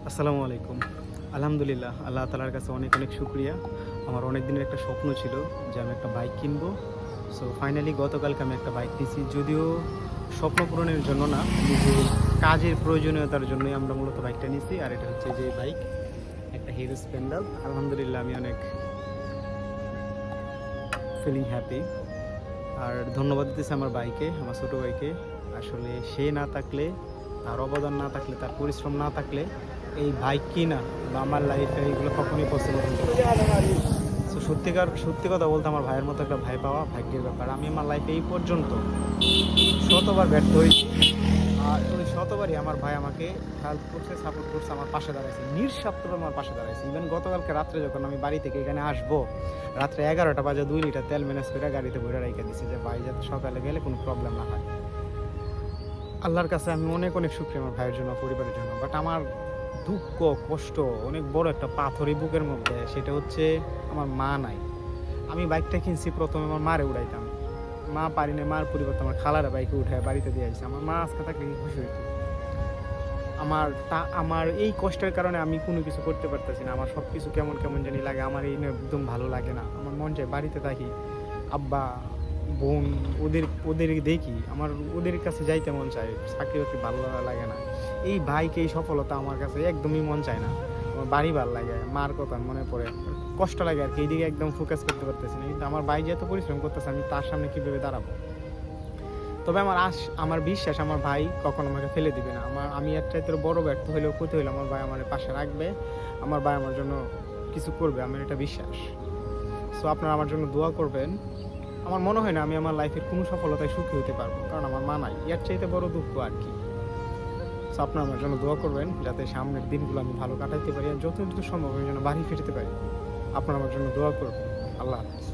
আসসালামু আলাইকুম। আলহামদুলিল্লাহ, আল্লাহ তাআলার কাছে অনেক অনেক শুকরিয়া। আমার অনেক দিনের একটা স্বপ্ন ছিল যে আমি একটা বাইক কিনবো। সো ফাইনালি গতকালকে আমি একটা বাইক নিয়েছি। যদিও স্বপ্ন পূরণের জন্য না, নিজের কাজের প্রয়োজনীয়তার জন্যই আমরা মূলত বাইকটা নিয়েছি। আর এটা হচ্ছে যে বাইক, একটা হিরো স্প্লেন্ডার। আলহামদুলিল্লাহ, আমি অনেক ফিলিং হ্যাপি। আর ধন্যবাদ দিতেছি আমার ভাইকে, আমার ছোটো ভাইকে। আসলে সে না থাকলে, তার অবদান না থাকলে, তার পরিশ্রম না থাকলে এই বাইক কিনা বা আমার লাইফে এইগুলো কখনোই পসিবল হতো না। সো সত্যি কথা বলতে আমার ভাইয়ের মতো একটা ভাই পাওয়া ভাগ্যের ব্যাপার। আমি আমার লাইফে এই পর্যন্ত শতবার ব্যর্থ হয়েছি, আর ওই শতবারই আমার ভাই আমাকে হেল্প করছে, সাপোর্ট করছে, আমার পাশে দাঁড়াইছে, নিঃস্বার্থভাবে আমার পাশে দাঁড়াইছে। ইভেন গতকালকে রাত্রে যখন আমি বাড়ি থেকে এখানে আসবো, রাত্রে 11টা বাজে 2 লিটার তেল ম্যানেজ করে গাড়িতে ভরে রেখে দিছি যে ভাই যাতে সকালে গেলে কোনো প্রবলেম না হয়। আল্লাহর কাছে আমি অনেক অনেক শুকরিয়া আমার ভাইয়ের জন্য, পরিবারের জন্য। বাট আমার দুঃখ, কষ্ট অনেক বড় একটা পাথর এই বুকের মধ্যে, সেটা হচ্ছে আমার মা নাই। আমি বাইকটা কিনছি প্রথমে আমার মারে উড়াইতাম, মা পারি না, মার পরিবর্তে আমার খালারা বাইকে উঠায় বাড়িতে দিয়ে আসছে। আমার মা আজকে থাকলে কি খুশি হইতো। আমার এই কষ্টের কারণে আমি কোনো কিছু করতে পারতেছি না। আমার সব কিছু কেমন কেমন জানি লাগে, আমার এই নিয়ে একদম ভালো লাগে না। আমার মন চায় বাড়িতে থাকি, আব্বা, বোন, ওদের ওদের দেখি, আমার ওদের কাছে যাইতে মন চায়। চাকরি বাকরি ভালো লাগে না। এই ভাইকে এই সফলতা আমার কাছে একদমই মন চায় না। আমার বাড়ি ভালো লাগে, মার কথা মনে পড়ে, কষ্ট লাগে আর কি। এইদিকে একদম ফোকাস করতে পারতেছি না। কিন্তু আমার ভাই যেহেতু পরিশ্রম করতেছে, আমি তার সামনে কীভাবে দাঁড়াবো? তবে আমার বিশ্বাস আমার ভাই কখনো আমাকে ফেলে দিবে না। আমি এর চাইতে বড় ব্যর্থ হইলেও ক্ষতি হইলে আমার ভাই আমার পাশে রাখবে, আমার ভাই আমার জন্য কিছু করবে, আমার এটা বিশ্বাস। সো আপনারা আমার জন্য দোয়া করবেন। আমার মনে হয় না আমি আমার লাইফের কোনো সফলতায় সুখী হতে পারবো, কারণ আমার মা নাই। এর চাইতে বড় দুঃখ আর কি। সো আপনারা আমার জন্য দোয়া করবেন যাতে সামনের দিনগুলো আমি ভালো কাটাতে পারি, আর যত দ্রুত সম্ভব আমি যেন বাড়ি ফিরতে পারি। আপনারা আমার জন্য দোয়া করবেন। আল্লাহ হাফেজ।